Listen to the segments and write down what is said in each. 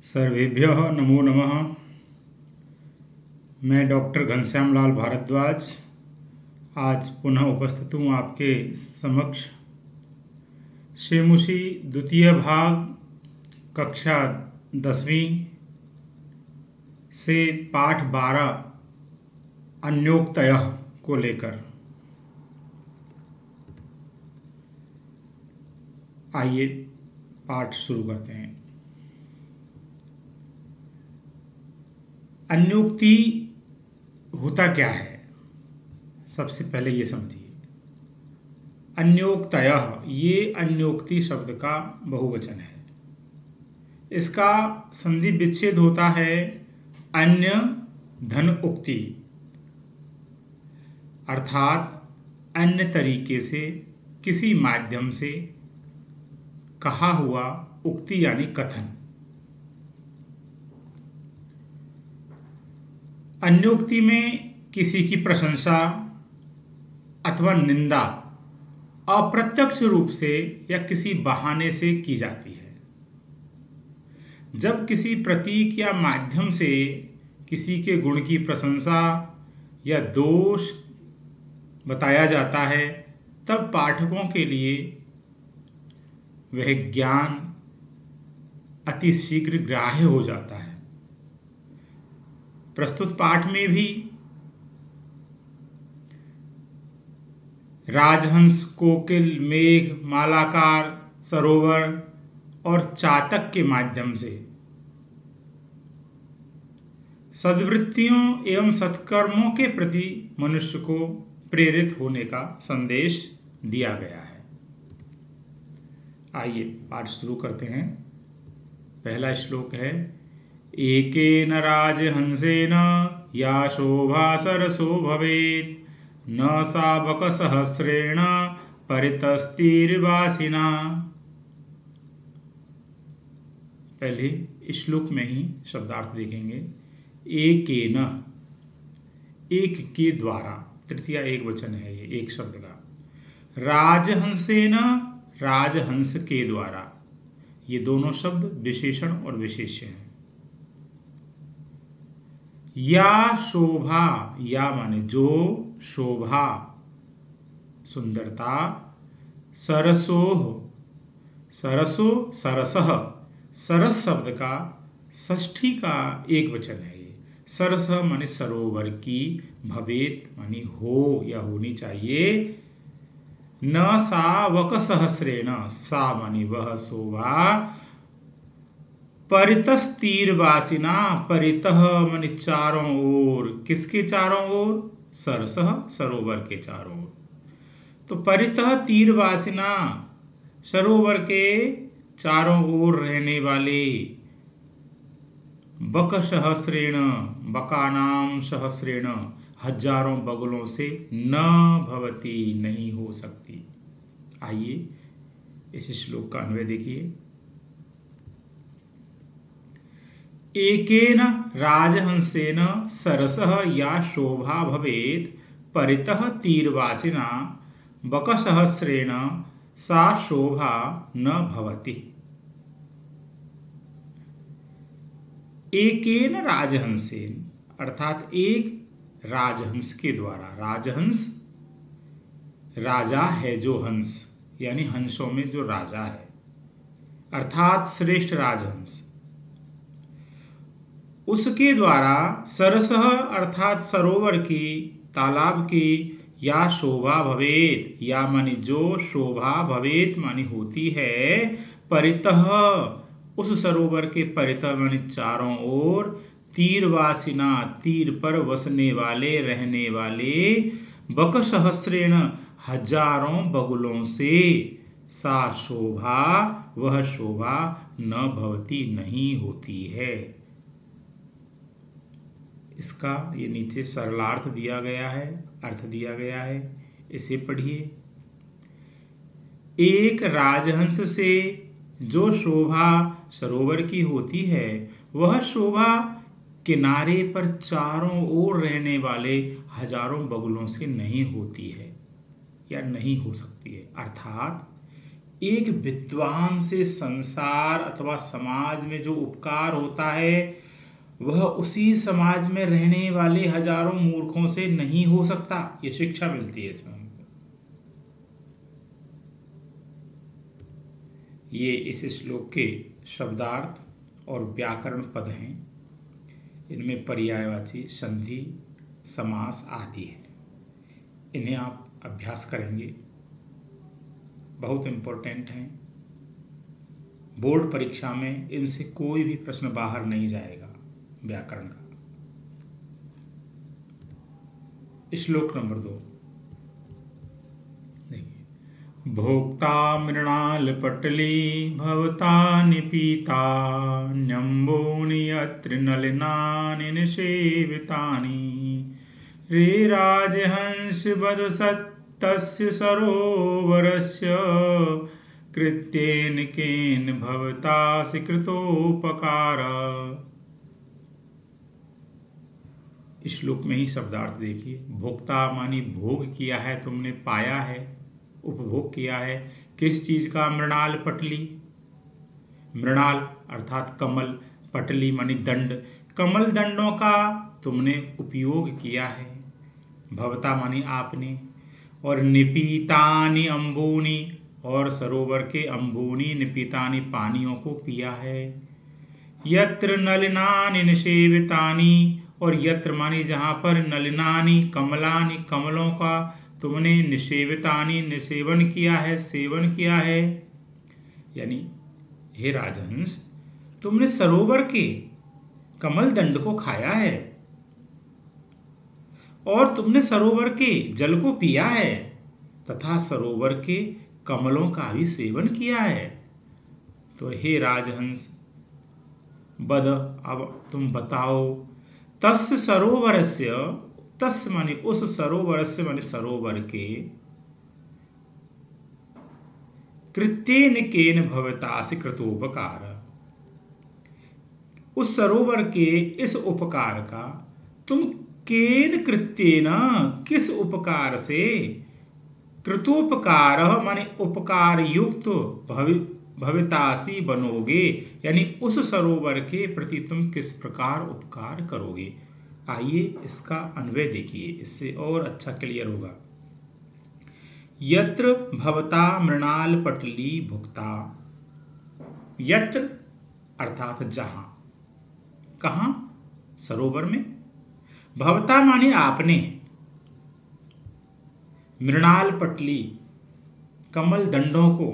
सर्वेभ्यः नमो नमः। मैं डॉक्टर घनश्याम लाल भारद्वाज आज पुनः उपस्थित हूँ आपके समक्ष। शेमुषी द्वितीय भाग कक्षा 10वीं से पाठ 12 अन्योक्तयः को लेकर। आइए पाठ शुरू करते हैं। अन्योक्ति होता क्या है, सबसे पहले ये समझिए। अन्योक्तयः, ये अन्योक्ति शब्द का बहुवचन है। इसका संधि विच्छेद होता है अन्य धन उक्ति, अर्थात अन्य तरीके से किसी माध्यम से कहा हुआ उक्ति यानी कथन। अन्योक्ति में किसी की प्रशंसा अथवा निंदा अप्रत्यक्ष रूप से या किसी बहाने से की जाती है। जब किसी प्रतीक या माध्यम से किसी के गुण की प्रशंसा या दोष बताया जाता है, तब पाठकों के लिए वह ज्ञान अति शीघ्र ग्राह्य हो जाता है। प्रस्तुत पाठ में भी राजहंस, कोकिल, मेघ, मालाकार, सरोवर और चातक के माध्यम से सद्वृत्तियों एवं सत्कर्मों के प्रति मनुष्य को प्रेरित होने का संदेश दिया गया है। आइए पाठ शुरू करते हैं। पहला श्लोक है, एकेन राजहंसेन या शोभा सरसो भवेत् न शावकसहस्रेण परितस्तिर्वासिना। पहले श्लोक में ही शब्दार्थ देखेंगे। एकेन, एक के द्वारा, तृतीया एक वचन है ये एक शब्द का। राजहंसेन, राजहंस के द्वारा, ये दोनों शब्द विशेषण और विशेष्य हैं। या शोभा, या माने जो, शोभा सुंदरता, सरसोह, सरसो सरसह, सरस शब्द का षष्ठी का एक वचन है ये। सरस माने सरोवर की, भवेत माने हो या होनी चाहिए। न शावक सहस्रेण, सा माने वह शोभा, परितस्तीरवासिना, परितः माने चारों ओर, किसके चारों ओर? सरसः, सरोवर के चारों ओर। तो परितः तीरवासिना, सरोवर के चारों ओर रहने वाले। बक सहस्रेण, बकानाम सहस्रेण, हजारों बगुलों से न भवती, नहीं हो सकती। आइए इस श्लोक का अन्वय देखिए। एकेन राजहंसेन सरसः या शोभा भवेत् परितः तीरवासिना बकसहस्रेण सा शोभा न भवति। एकेन राजहंसेन, अर्थात एक राजहंस के द्वारा। राजहंस राजा है जो हंस, यानी हंसों में जो राजा है, अर्थात श्रेष्ठ राजहंस, उसके द्वारा सरसः अर्थात सरोवर की, तालाब की, या शोभा भवेत, या मानी जो शोभा, भवेत मानी होती है, परितः उस सरोवर के परितः मानी चारों ओर, तीरवासिना तीर पर वसने वाले, रहने वाले, बक सहस्रेण हजारों बगुलों से, सा शोभा वह शोभा, न भवती नहीं होती है। इसका ये नीचे सरलार्थ दिया गया है, अर्थ दिया गया है, इसे पढ़िए। एक राजहंस से जो शोभा सरोवर की होती है, वह शोभा किनारे पर चारों ओर रहने वाले हजारों बगुलों से नहीं होती है या नहीं हो सकती है। अर्थात एक विद्वान से संसार अथवा समाज में जो उपकार होता है वह उसी समाज में रहने वाले हजारों मूर्खों से नहीं हो सकता। ये शिक्षा मिलती है इसमें हमको। ये इस श्लोक के शब्दार्थ और व्याकरण पद हैं। इनमें पर्यायवाची, संधि, समास आदि है। इन्हें आप अभ्यास करेंगे, बहुत इंपॉर्टेंट हैं। बोर्ड परीक्षा में इनसे कोई भी प्रश्न बाहर नहीं जाएगा व्याकरण का। श्लोक नंबर 2 देखिए। भोक्ता मृणाल पटली भवता निपीता न्यम्बोनि यत्र नलिनानि निषेवितानि रे राजहंस वदसत् तस्य सरोवरस्य कृत्येन केन भवतासि कृतोपकार। इस श्लोक में ही शब्दार्थ देखिए। भोक्ता मानी भोग किया है, तुमने पाया है, उपभोग किया है। किस चीज का? मृणाल पटली। मृणाल अर्थात कमल, पटली मानी दंड। कमल दंडों का तुमने उपयोग किया है। भवता मानी आपने। और निपीतानि अम्बूनि, और सरोवर के अम्बूनि निपीतानि पानियों को पिया है। यत्र नलिनानि निषेवितानि, और यत्र मानी जहाँ पर, नलिनानि कमलानि कमलों का तुमने, निषेवितानि निषेवन किया है, सेवन किया है। यानी हे राजहंस, तुमने सरोवर के कमल दंड को खाया है और तुमने सरोवर के जल को पिया है तथा सरोवर के कमलों का भी सेवन किया है। तो हे राजहंस, बद, अब तुम बताओ। तस्य सरोवरस्य, तस्य माने उस सरोवरस्य माने सरोवर के, कृत्येन केन भवतासि कृतोपकार, उस सरोवर के इस उपकार का तुम केन कृत्येन, किस उपकार से, कृतोपकार माने उपकार युक्त भवितासी बनोगे, यानी उस सरोवर के प्रति तुम किस प्रकार उपकार करोगे। आइए इसका अन्वय देखिए, इससे और अच्छा क्लियर होगा। यत्र भवता मृणाल पटली भुक्ता, यत्र अर्थात जहां, कहां? सरोवर में। भवता माने आपने, मृणाल पटली कमल दंडों को,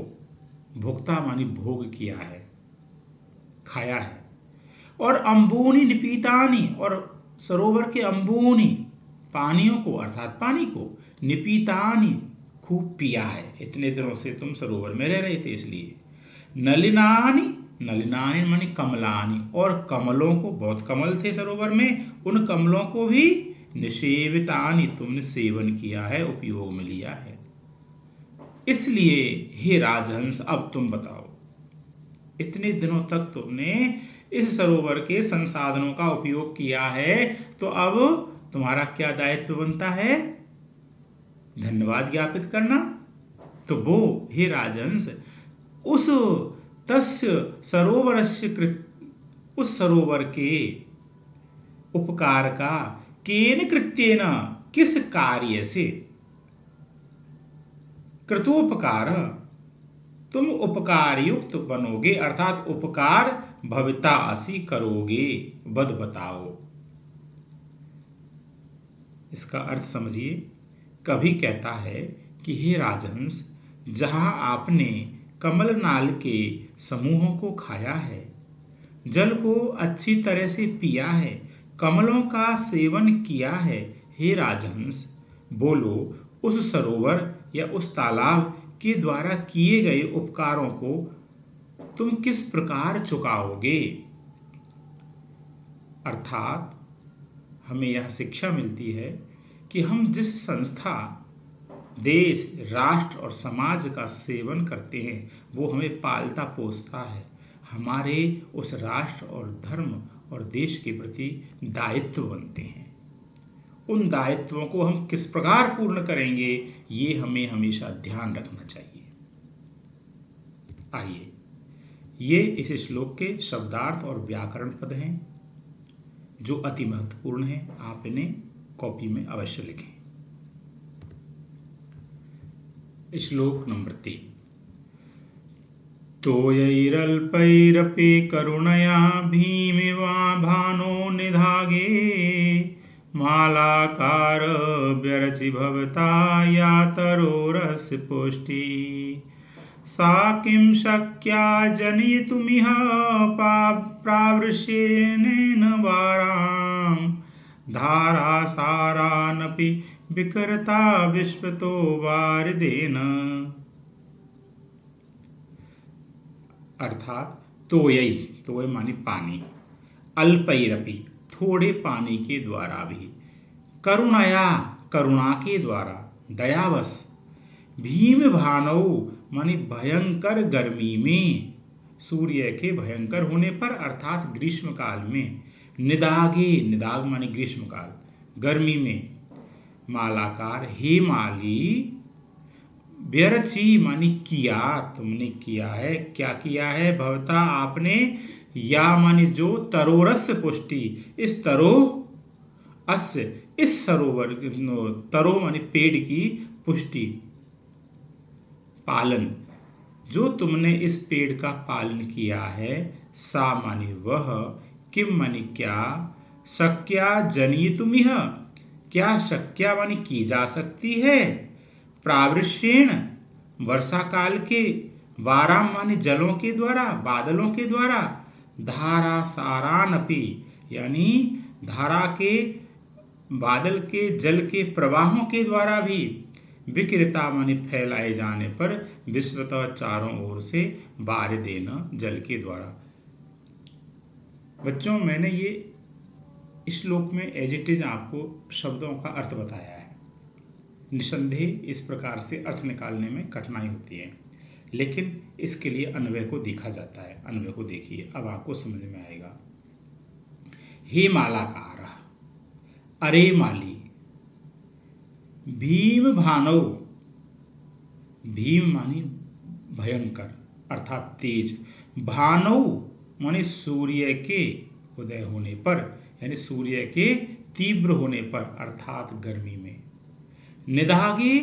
भुक्ता मानी भोग किया है, खाया है। और अम्बूनी निपीतानी, और सरोवर के अम्बूनी पानियों को अर्थात पानी को, निपीतानी खूब पिया है। इतने दिनों से तुम सरोवर में रह रहे थे इसलिए। नलिनानी, नलिनानी मानी कमलानी, और कमलों को, बहुत कमल थे सरोवर में, उन कमलों को भी निषेवितानी तुमने सेवन किया है, उपयोग में लिया है। इसलिए हे राजहंस, अब तुम बताओ, इतने दिनों तक तुमने इस सरोवर के संसाधनों का उपयोग किया है, तो अब तुम्हारा क्या दायित्व बनता है? धन्यवाद ज्ञापित करना। तो वो हे राजहंस, उस तस्य सरोवरस्य कृत, उस सरोवर के उपकार का, केन कृत्येन किस कार्य से, कृतोपकार तुम उपकार युक्त बनोगे, अर्थात उपकार भवितासी करोगे, बद बताओ। इसका अर्थ समझिए। कभी कहता है कि हे राजहंस, जहां आपने कमल नाल के समूहों को खाया है, जल को अच्छी तरह से पिया है, कमलों का सेवन किया है, हे राजहंस, बोलो उस सरोवर या उस तालाब के द्वारा किए गए उपकारों को तुम किस प्रकार चुकाओगे। अर्थात हमें यह शिक्षा मिलती है कि हम जिस संस्था, देश, राष्ट्र और समाज का सेवन करते हैं वो हमें पालता पोसता है। हमारे उस राष्ट्र और धर्म और देश के प्रति दायित्व बनते हैं। उन दायित्वों को हम किस प्रकार पूर्ण करेंगे, ये हमें हमेशा ध्यान रखना चाहिए। आइए, ये इस श्लोक के शब्दार्थ और व्याकरण पद हैं जो अति महत्वपूर्ण हैं। आप इन्हें कॉपी में अवश्य लिखें। श्लोक नंबर 3। तोयैरल्पैरपि करुणया भीमिवा भानो निधागे मालाकार व्यरचि भवता या तरोरस्य पुष्टि सा किं शक्या जनयितुमिह प्रावृष्येनेन वारां धारासारानपि विकरता विश्वतो वारिदेन। अर्थात तोयई, तोय मानी पानी, अल्पैरपि थोड़े पानी के द्वारा भी, करुणया करुणा के द्वारा, दयावश, भीम भानौ मानी भयंकर गर्मी में, सूर्य के भयंकर होने पर अर्थात ग्रीष्म काल में, निदागे, निदाग मानी ग्रीष्म काल, गर्मी में, मालाकार हे माली, व्यरची मानी किया, तुमने किया है, क्या किया है, भवता आपने, या मानी जो, तरोरस्य पुष्टि, इस तरो अस्य, इस सरोवर, तरो मानी पेड़ की पुष्टि, पालन, जो तुमने इस पेड़ का पालन किया है, सा मानी वह, किम मानी क्या, शक्या जनितुमिह, क्या शक्या मानी की जा सकती है, प्रावृष्येण वर्षा काल के, वाराम मानी जलों के द्वारा, बादलों के द्वारा, धारा सारानपि यानी धारा के, बादल के, जल के प्रवाहों के द्वारा भी, विकृता मानी फैलाए जाने पर, विश्वतः चारों ओर से, बार देना जल के द्वारा। बच्चों, मैंने ये श्लोक में एज इट इज आपको शब्दों का अर्थ बताया है। निसंदेह इस प्रकार से अर्थ निकालने में कठिनाई होती है, लेकिन इसके लिए अन्वय को देखा जाता है। अन्वय को देखिए, अब आपको समझ में आएगा। हे मालाकार, अरे माली, भीम भानौ, भीम मानी भयंकर अर्थात तेज, भानौ मानी सूर्य के उदय होने पर, यानी सूर्य के तीव्र होने पर अर्थात गर्मी में, निदागे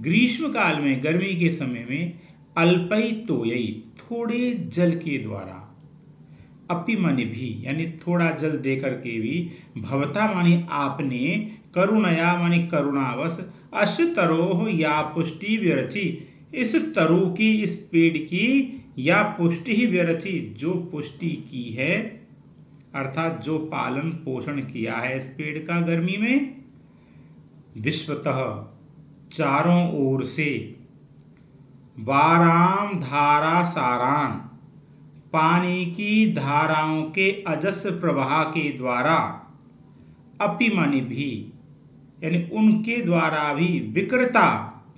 ग्रीष्म काल में, गर्मी के समय में, अल्पई तोयई थोड़े जल के द्वारा, अपि मानी भी यानी थोड़ा जल देकर के भी, भवता मानी आपने, करुणया मानी करुणावश, अश तरोह या पुष्टि व्यरचि, इस तरु की, इस पेड़ की, या पुष्टि ही व्यरचि जो पुष्टि की है, अर्थात जो पालन पोषण किया है इस पेड़ का गर्मी में, विश्वतः चारों ओर से, वाराम धारा सारान पानी की धाराओं के अजस्र प्रवाह के द्वारा, अपि मानी भी यानी उनके द्वारा भी, विकृता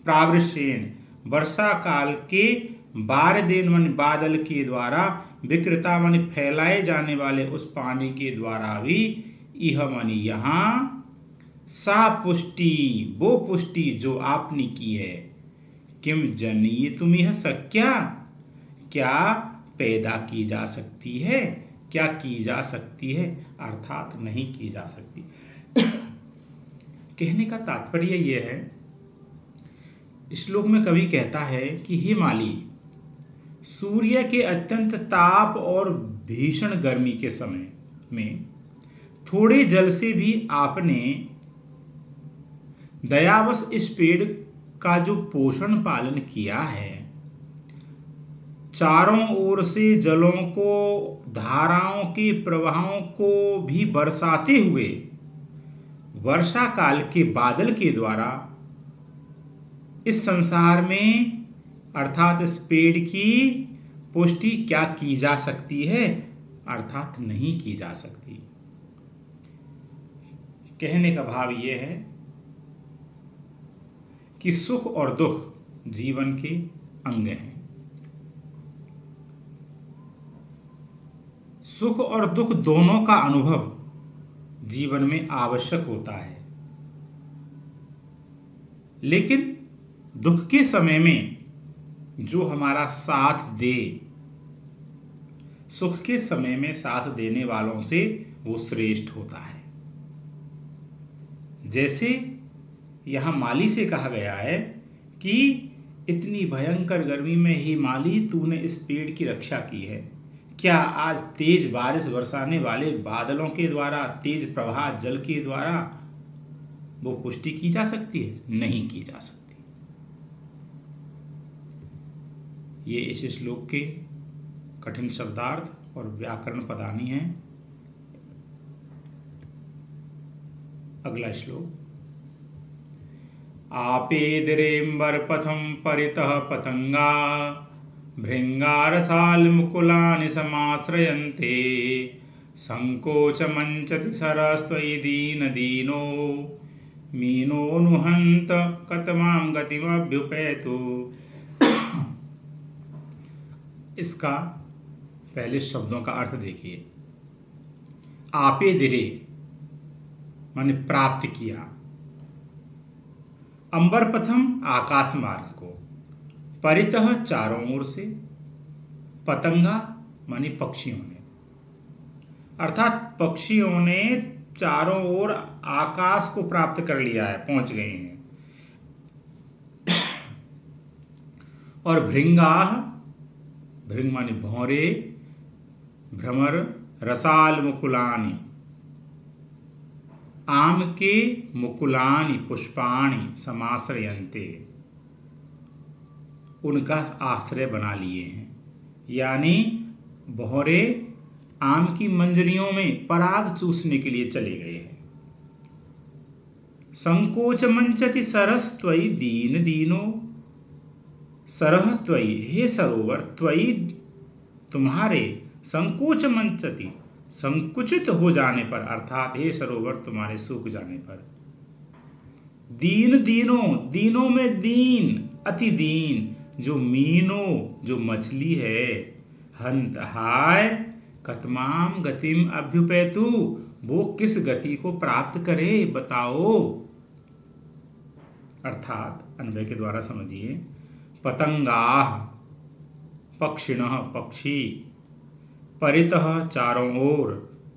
प्रावृष्येन वर्षा काल के, बारदेन मानी बादल के द्वारा, विकृता मानी फैलाए जाने वाले उस पानी के द्वारा भी, यह मानी यहाँ, सा पुष्टि वो पुष्टि जो आपने की है, किम जनिए तुम यह शक्या, क्या पैदा की जा सकती है, क्या की जा सकती है, अर्थात नहीं की जा सकती। कहने का तात्पर्य यह है, श्लोक में कवि कहता है कि हे माली, सूर्य के अत्यंत ताप और भीषण गर्मी के समय में थोड़े जल से भी आपने दयावश इस पेड़ का जो पोषण पालन किया है, चारों ओर से जलों को, धाराओं के प्रवाहों को भी बरसाते हुए, वर्षा काल के बादल के द्वारा इस संसार में अर्थात इस पेड़ की पुष्टि क्या की जा सकती है, अर्थात नहीं की जा सकती। कहने का भाव यह है कि सुख और दुख जीवन के अंग हैं। सुख और दुख दोनों का अनुभव जीवन में आवश्यक होता है, लेकिन दुख के समय में जो हमारा साथ दे, सुख के समय में साथ देने वालों से वो श्रेष्ठ होता है। जैसे यहां माली से कहा गया है कि इतनी भयंकर गर्मी में ही माली तूने इस पेड़ की रक्षा की है। क्या आज तेज बारिश बरसाने वाले बादलों के द्वारा, तेज प्रवाह जल के द्वारा वो पुष्टि की जा सकती है? नहीं की जा सकती। ये इस श्लोक के कठिन शब्दार्थ और व्याकरण पदानी है। अगला श्लोक। आपेदिरेम्बर पथम परितः पतंगा भृंगारसालमुकुलानि समाश्रयन्ते संकोचमंचति सरस्त्वयि दीनो मीनो नुहंत कतमां गतिमभ्युपेतु। इसका पहले शब्दों का अर्थ देखिए। आपे दिरे माने प्राप्त किया, अंबर पथम आकाश मार्ग को, परितः चारों ओर से, पतंगा माने पक्षियों ने, अर्थात पक्षियों ने चारों ओर आकाश को प्राप्त कर लिया है, पहुंच गए हैं। और भृंगाह, भृंग माने भौरे, भ्रमर, रसाल मुकुलानि, आम के मुकुलानि पुष्पाणि समाश्रयन्ते, उनका आश्रय बना लिए हैं। यानी भौरे आम की मंजरियों में पराग चूसने के लिए चले गए हैं। संकोच मंचति सरस त्वयि दीन दीनो, सरह त्वयि हे सरोवर, त्वयि तुम्हारे, संकोच मंचति संकुचित हो जाने पर, अर्थात हे सरोवर तुम्हारे सूख जाने पर, दीन दीनो, दीनों में दीन, अति दीन, जो मीनो जो मछली है, हंत हाय, कतमाम गतिम अभ्युपेतु, वो किस गति को प्राप्त करे बताओ। अर्थात अन्वय के द्वारा समझिए। पतंगाः पक्षिणः पक्षी, परितः चारों ओर,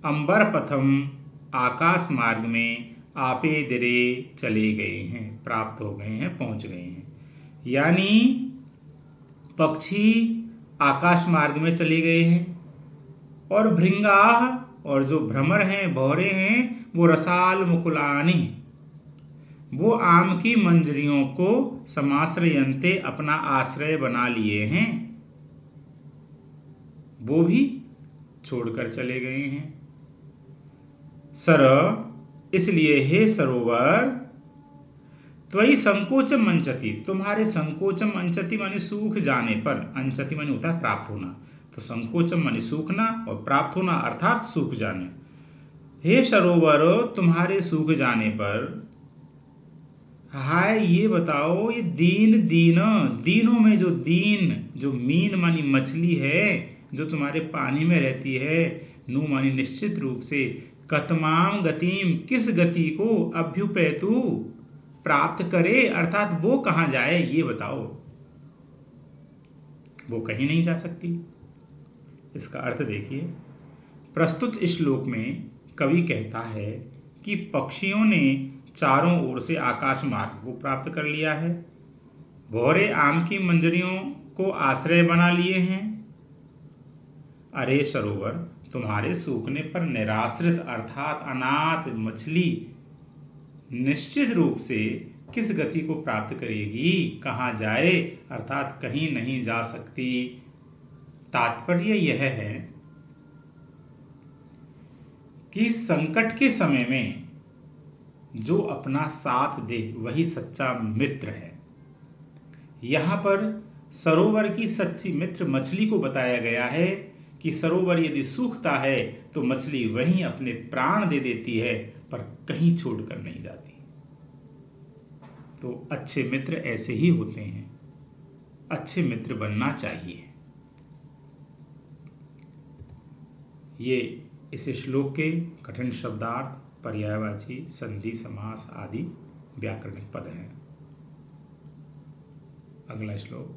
अंबर पथम आकाश मार्ग में, आपे दिरे चले गए हैं, प्राप्त हो गए हैं, पहुंच गए हैं। यानी पक्षी आकाश मार्ग में चले गए हैं, और भृंगाह और जो भ्रमर हैं, भौरे हैं, वो रसाल मुकुलानि, वो आम की मंजरियों को समाश्रयन्ते अपना आश्रय बना लिए हैं, वो भी छोड़कर चले गए हैं। सर इसलिए हे सरोवर, त्वयि संकोचम मंचति, तुम्हारे संकोचम अंचति माने सूख जाने पर, अंचति माने होता है प्राप्त होना, तो संकोचम माने सूखना और प्राप्त होना अर्थात सूख जाने। हे सरोवर, तुम्हारे सूख जाने पर, हाय ये बताओ, ये दीन दीन, दीनों में जो दीन, जो मीन मानी मछली है, जो तुम्हारे पानी में रहती है, नु मानी निश्चित रूप से, कतमाम गतिम किस गति को, अभ्युपेतु प्राप्त करे, अर्थात वो कहां जाए ये बताओ। वो कहीं नहीं जा सकती। इसका अर्थ देखिए। प्रस्तुत श्लोक में कवि कहता है कि पक्षियों ने चारों ओर से आकाश मार्ग को प्राप्त कर लिया है, भौरे आम की मंजरियों को आश्रय बना लिए हैं। अरे सरोवर, तुम्हारे सूखने पर निराश्रित अर्थात अनाथ मछली निश्चित रूप से किस गति को प्राप्त करेगी, कहां जाए, अर्थात कहीं नहीं जा सकती। तात्पर्य यह है कि संकट के समय में जो अपना साथ दे वही सच्चा मित्र है। यहां पर सरोवर की सच्ची मित्र मछली को बताया गया है कि सरोवर यदि सूखता है तो मछली वहीं अपने प्राण दे देती है, पर कहीं छोड़कर नहीं जाती। तो अच्छे मित्र ऐसे ही होते हैं, अच्छे मित्र बनना चाहिए। ये इस श्लोक के कठिन शब्दार्थ, पर्यायवाची, संधि, समास आदि व्याकरणिक पद हैं। अगला श्लोक।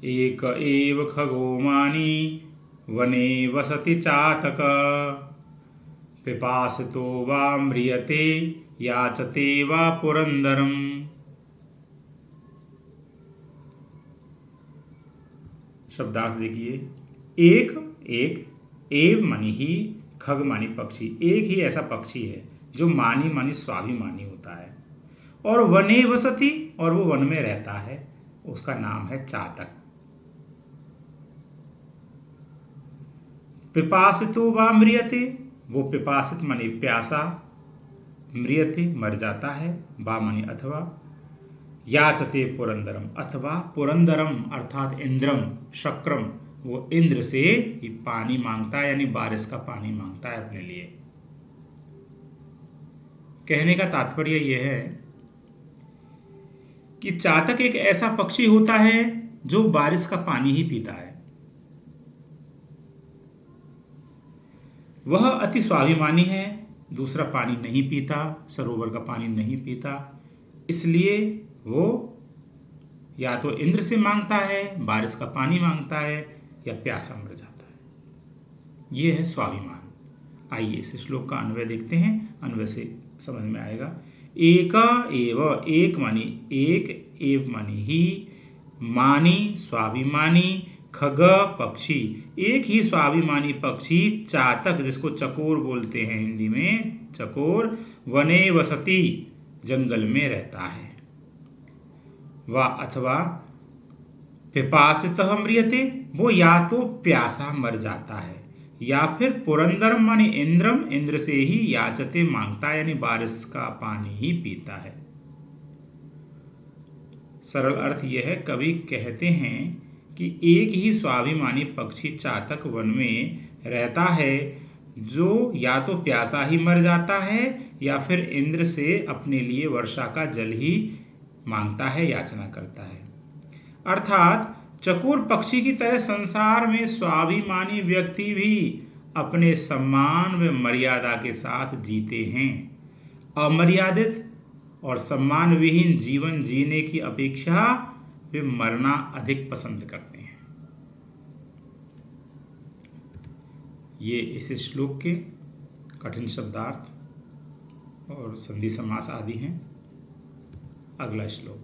एक एव खगो मानी वने वसति चातक पिपासितो वा म्रियते याचते वा पुरंदरम। शब्दार्थ देखिए। एक एक एव मानी ही, खग मानी पक्षी, एक ही ऐसा पक्षी है जो मानी मानी स्वाभिमानी होता है, और वने वसति, और वो वन में रहता है, उसका नाम है चातक। पिपासितो वा म्रियते, वो पिपासित मानी प्यासा, म्रियते मर जाता है, बा मानी अथवा, याचते पुरंदरम, अथवा पुरंदरम अर्थात इंद्रम शक्रम, वो इंद्र से पानी मांगता है, यानी बारिश का पानी मांगता है अपने लिए। कहने का तात्पर्य यह है कि चातक एक ऐसा पक्षी होता है जो बारिश का पानी ही पीता है। वह अति स्वाभिमानी है, दूसरा पानी नहीं पीता, सरोवर का पानी नहीं पीता, इसलिए वो या तो इंद्र से मांगता है, बारिश का पानी मांगता है, या प्यासा मर जाता है। ये है स्वाभिमान। आइए इस श्लोक का अन्वय देखते हैं, अन्वय से समझ में आएगा। एक एव, एक मानी एक, एव मानी ही, मानी स्वाभिमानी, खग पक्षी, एक ही स्वाभिमानी पक्षी, चातक जिसको चकोर बोलते हैं हिंदी में, चकोर, वने वसति जंगल में रहता है, वा अथवा पिपासितः म्रियते, वो या तो प्यासा मर जाता है, या फिर पुरंदरम माने इंद्रम, इंद्र से ही याचते मांगता है, यानी बारिश का पानी ही पीता है। सरल अर्थ यह है, कवि कहते हैं कि एक ही स्वाभिमानी पक्षी चातक वन में रहता है, जो या तो प्यासा ही मर जाता है, या फिर इंद्र से अपने लिए वर्षा का जल ही मांगता है, याचना करता है। अर्थात चकोर पक्षी की तरह संसार में स्वाभिमानी व्यक्ति भी अपने सम्मान व मर्यादा के साथ जीते हैं। अमर्यादित और सम्मान विहीन जीवन जीने की अपेक्षा वे मरना अधिक पसंद करते हैं। ये इस श्लोक के कठिन शब्दार्थ और संधि समास आदि हैं। अगला श्लोक।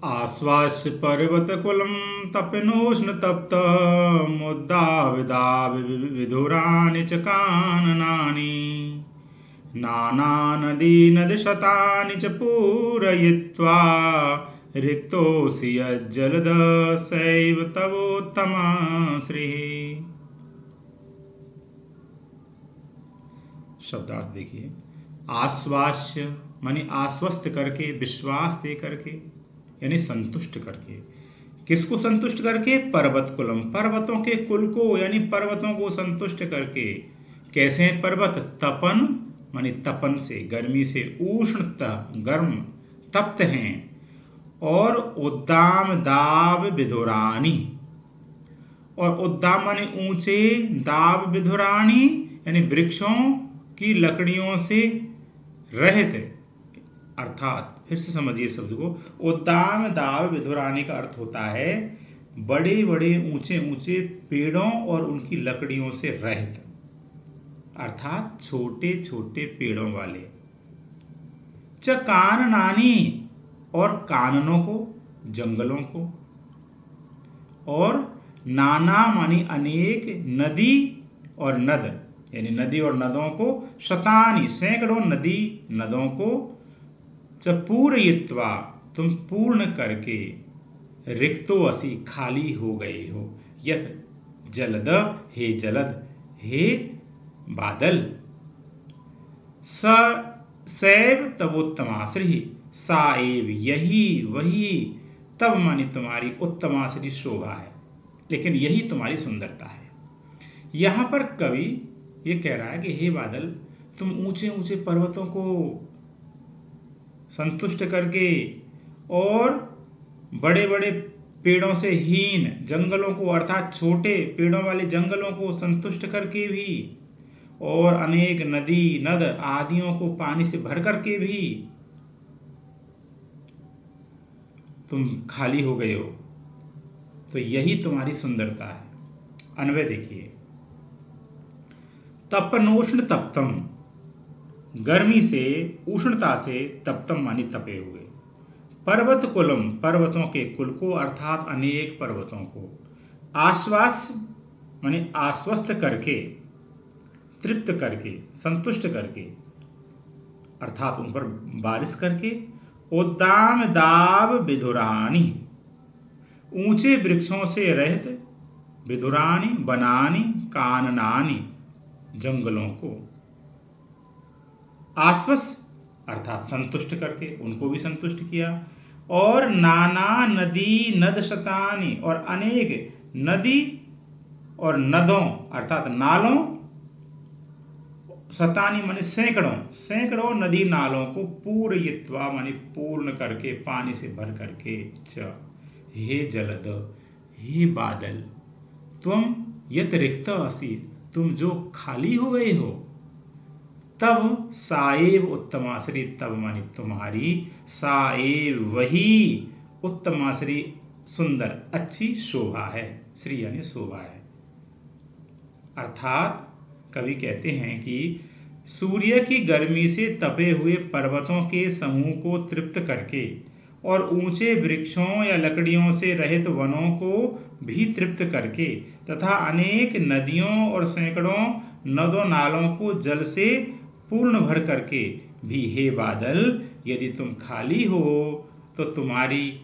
आश्वास्य पर्वतकुलं तपनोष्ण तप्त मुद्दाविदाव विधुरानि च काननानि नाना नदी नदशतानि च पूरयित्वा रिक्तोऽसि यज्जलद सैव तवोत्तमा श्रीः। शब्दार्थ देखिए। आश्वास्य मानी आश्वस्त करके, विश्वास दे करके, यानी संतुष्ट करके। किसको संतुष्ट करके? पर्वत कुलम, पर्वतों के कुल को, यानी पर्वतों को संतुष्ट करके। कैसे हैं पर्वत? तपन मानी तपन से, गर्मी से, उष्ण गर्म तप्त हैं, और उद्दाम दाव विधुरानी, और उद्दाम माने ऊंचे, दाव विधुरानी यानी वृक्षों की लकड़ियों से रहित, अर्थात फिर से समझिए शब्द को, उद्दाम दाव विधुरानी का अर्थ होता है बड़े बड़े ऊंचे ऊंचे पेड़ों और उनकी लकड़ियों से रहित, अर्थात छोटे छोटे पेड़ों वाले। च काननानी, और काननों को, जंगलों को, और नाना मानी अनेक, नदी और नद यानी नदी और नदों को, शतानी सैकड़ों नदी नदों को, च पूरयित्वा तुम पूर्ण करके, रिक्तो असि खाली हो गए हो, यथ जलद हे जलद, हे बादल, स सैव तवोत्तमाश्री, साएव यही वही, तब मानी तुम्हारी, उत्तमाश्री शोभा है, लेकिन यही तुम्हारी सुंदरता है। यहां पर कवि ये कह रहा है कि हे बादल, तुम ऊंचे ऊंचे पर्वतों को संतुष्ट करके और बड़े बड़े पेड़ों से हीन जंगलों को, अर्थात छोटे पेड़ों वाले जंगलों को संतुष्ट करके भी, और अनेक नदी नद आदियों को पानी से भर करके भी, तुम खाली हो गए हो। तो यही तुम्हारी सुंदरता है। अन्वय देखिए, तपनोष्ण तप्तम, गर्मी से उष्णता से तप्तम मानी तपे हुए। पर्वत कुलम, पर्वतों के कुल को अर्थात अनेक पर्वतों को। आश्वास माने आश्वस्त करके, तृप्त करके, संतुष्ट करके, अर्थात उन पर बारिश करके। उद्दाम दाब विधुरानी, ऊंचे वृक्षों से रहित, विधुरानी बनानी काननानी, जंगलों को। आश्वस अर्थात संतुष्ट करके, उनको भी संतुष्ट किया। और नाना नदी नद शतानी, और अनेक नदी और नदों अर्थात नालों, शतानी माने सैकड़ों, सैकड़ों नदी नालों को पूरयित्वा माने पूर्ण करके, पानी से भर करके। च हे जलद, हे बादल, तुम यत रिक्त असि, तुम जो खाली हो गए हो। तब साएव उत्तमाश्री, तब मानी तुम्हारी, साएव वही, उत्तमाश्री सुंदर अच्छी शोभा है। श्री यानी शोभा है। अर्थात कवि कहते हैं कि सूर्य की गर्मी से तपे हुए पर्वतों के समूह को तृप्त करके और ऊंचे वृक्षों या लकड़ियों से रहित वनों को भी तृप्त करके तथा अनेक नदियों और सैकड़ों नदों नालों को जल से पूर्ण भर करके भी, हे बादल, यदि तुम खाली हो तो तुम्हारी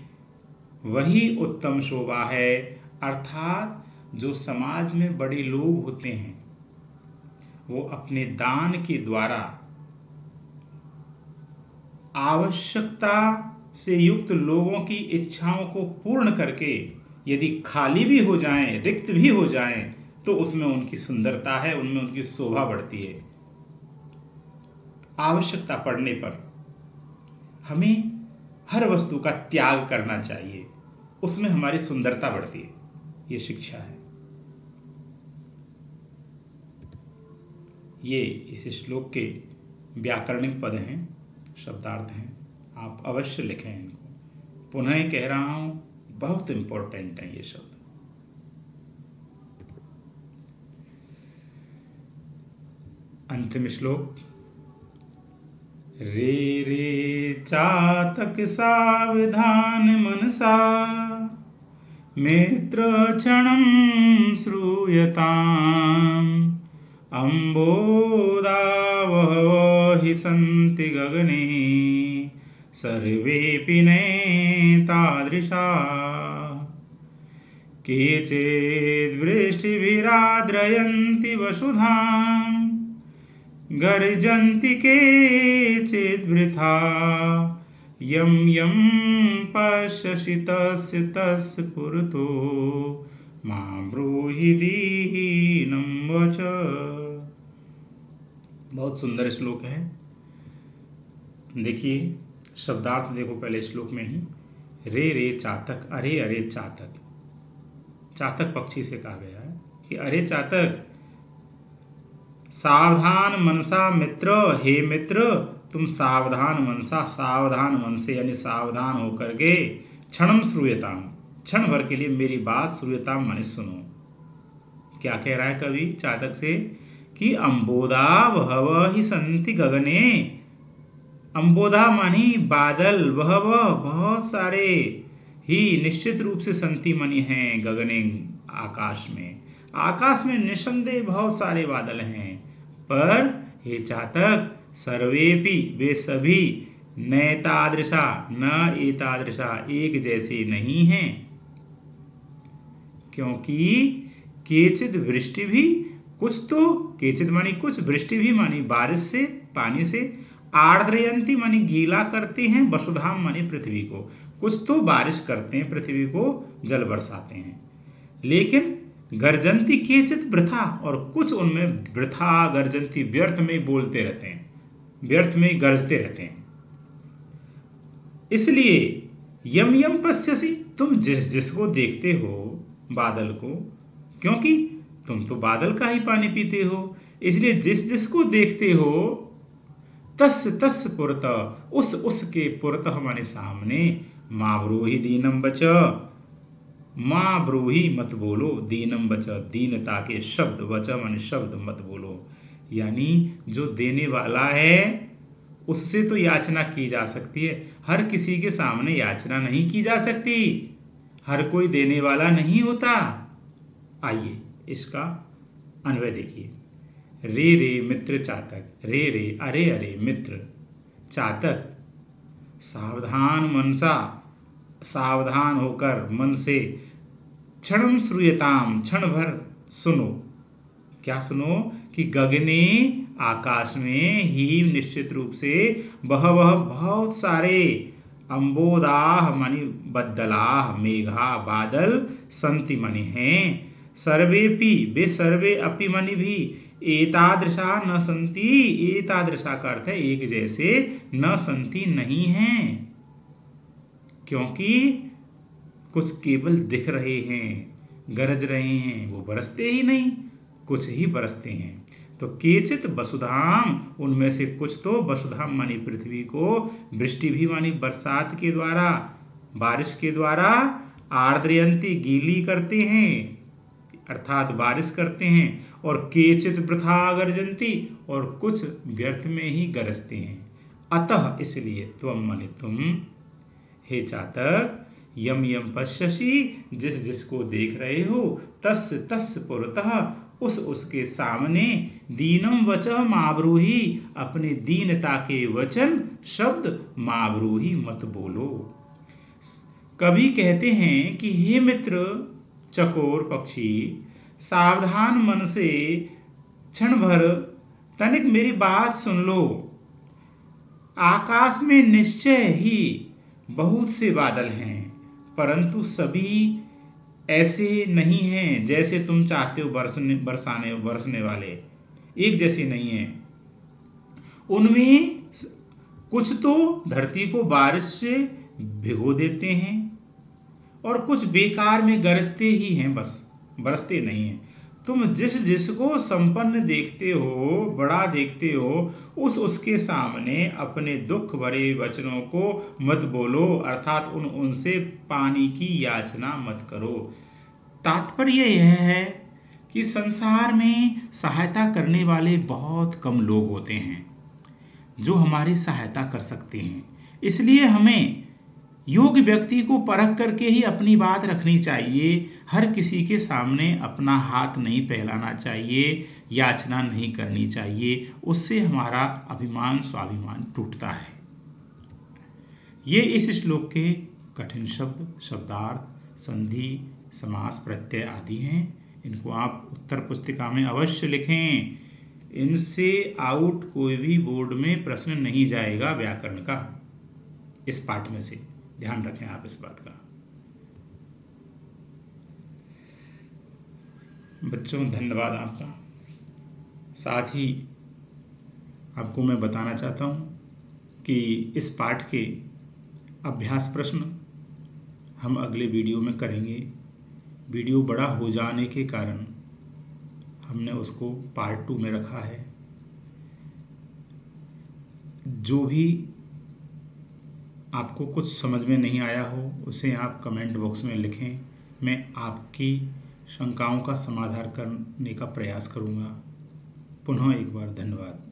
वही उत्तम शोभा है। अर्थात जो समाज में बड़े लोग होते हैं वो अपने दान के द्वारा आवश्यकता से युक्त लोगों की इच्छाओं को पूर्ण करके यदि खाली भी हो जाएं, रिक्त भी हो जाएं, तो उसमें उनकी सुंदरता है, उनमें उनकी शोभा बढ़ती है। आवश्यकता पड़ने पर हमें हर वस्तु का त्याग करना चाहिए, उसमें हमारी सुंदरता बढ़ती है। ये शिक्षा है। ये इस श्लोक के व्याकरणिक पद हैं, शब्दार्थ हैं। आप अवश्य लिखें इनको। पुनः कह रहा हूं, बहुत इंपॉर्टेंट है ये शब्द। अंतिम श्लोक। रे रे चातक सावधान मनसा, मित्र क्षणं श्रूयताम्। अम्बोदावह हि सन्ति गगने, सर्वेऽपि नैतादृशा। केचिद्वृष्टिभिराद्रयन्ति वसुधाम्, गर्जन्ति केचिद्वृथा। यं यं पश्यसि तस्य तस्य पुरतो, मां ब्रूहि दीनं वच। बहुत सुंदर श्लोक है। देखिए शब्दार्थ देखो पहले श्लोक में ही। रे रे चातक, अरे अरे चातक। चातक पक्षी से कहा गया है कि अरे चातक, सावधान मनसा मित्र, हे मित्र तुम सावधान मनसा, सावधान मन से यानी सावधान होकर के, क्षणम श्रूयताम, क्षण भर के लिए मेरी बात, श्रूयताम माने सुनो। क्या कह रहा है कवि चातक से कि अंबोदा वहव ही संति गगने। अंबोदा मानी बादल, वहव बहुत सारे, ही निश्चित रूप से संति मनी हैं गगने आकाश में। आकाश में निसंदेह बहुत सारे बादल हैं, पर हे चातक सर्वेपि वे सभी नैतादृशा न एतादृशा एक जैसे नहीं हैं। क्योंकि केचिद वृष्टि भी, कुछ तो केचिद मानी कुछ, वृष्टि भी मानी बारिश से, पानी से, आर्द्रयंती मानी गीला करते हैं, वसुधाम मानी पृथ्वी को, कुछ तो बारिश करते हैं, पृथ्वी को जल बरसाते हैं। लेकिन गर्जंती केचित वृथा, और कुछ उनमें वृथा गर्जंती व्यर्थ में बोलते रहते हैं, व्यर्थ में गरजते रहते हैं। इसलिए यम यम पश्यसि, तुम जिस जिसको देखते हो बादल को, क्योंकि तुम तो बादल का ही पानी पीते हो, इसलिए जिस जिसको देखते हो, तस् तस् पुरत, उस उसके पुरत हमारे सामने, माँ ब्रूहि दीनम वच, माँ ब्रूहि मत बोलो, दीनम वच दीनता के शब्द, वच माने शब्द, मत बोलो। यानी जो देने वाला है उससे तो याचना की जा सकती है, हर किसी के सामने याचना नहीं की जा सकती, हर कोई देने वाला नहीं होता। आइए इसका अन्वय देखिए। रे रे मित्र चातक, रे रे अरे अरे मित्र चातक, सावधान मनसा, सावधान होकर मन से, क्षणम श्रूयताम क्षण भर सुनो। क्या सुनो? कि गगने आकाश में ही निश्चित रूप से बहवह बहुत सारे, अम्बोदाह मणि बद्दलाह, मेघा बादल, संति मणि हैं, सर्वेपि वे सर्वे अपि मणि भी, एतादृशा न संति, एतादृशा का अर्थ है एक जैसे, न संति नहीं हैं, क्योंकि कुछ केवल दिख रहे हैं, गरज रहे हैं, वो बरसते ही नहीं, कुछ ही बरसते हैं। तो केचित वसुधाम, उनमें से कुछ तो वसुधाम मानी पृथ्वी को, वृष्टि भी मानी बरसात के द्वारा, बारिश के द्वारा, आर्द्रयंती गीली करते हैं अर्थात बारिश करते हैं, और केचित वृथा गर्जंती, और कुछ व्यर्थ में ही गरजते हैं। अतः इसलिए त्वम माने तुम, हे चातक, यम यम पश्यसि, जिस जिसको देख रहे हो, तस् तस् पुरतः, उस उसके सामने, दीनम वच माब्रूहि, अपने दीनता के वचन शब्द माब्रूहि मत बोलो। कवि कहते हैं कि हे मित्र चकोर पक्षी, सावधान मन से क्षण भर तनिक मेरी बात सुन लो। आकाश में निश्चय ही बहुत से बादल हैं, परंतु सभी ऐसे नहीं हैं जैसे तुम चाहते हो, बरसने वाले एक जैसे नहीं हैं। उनमें कुछ तो धरती को बारिश से भिगो देते हैं, और कुछ बेकार में गरजते ही हैं, बस बरसते नहीं हैं। तुम जिस जिसको संपन्न देखते हो, बड़ा देखते हो, उसके सामने अपने दुख भरे वचनों को मत बोलो, अर्थात उनसे पानी की याचना मत करो। तात्पर्य यह है कि संसार में सहायता करने वाले बहुत कम लोग होते हैं जो हमारी सहायता कर सकते हैं, इसलिए हमें योग्य व्यक्ति को परख करके ही अपनी बात रखनी चाहिए। हर किसी के सामने अपना हाथ नहीं फैलाना चाहिए, याचना नहीं करनी चाहिए, उससे हमारा अभिमान स्वाभिमान टूटता है। ये इस श्लोक के कठिन शब्द, शब्दार्थ, संधि, समास, प्रत्यय आदि हैं। इनको आप उत्तर पुस्तिका में अवश्य लिखें। इनसे आउट कोई भी बोर्ड में प्रश्न नहीं जाएगा व्याकरण का, इस पाठ में से ध्यान रखें आप इस बात का। बच्चों धन्यवाद आपका। साथ ही आपको मैं बताना चाहता हूँ कि इस पाठ के अभ्यास प्रश्न हम अगले वीडियो में करेंगे। वीडियो बड़ा हो जाने के कारण हमने उसको पार्ट 2 में रखा है। जो भी आपको कुछ समझ में नहीं आया हो उसे आप कमेंट बॉक्स में लिखें, मैं आपकी शंकाओं का समाधान करने का प्रयास करूँगा। पुनः एक बार धन्यवाद।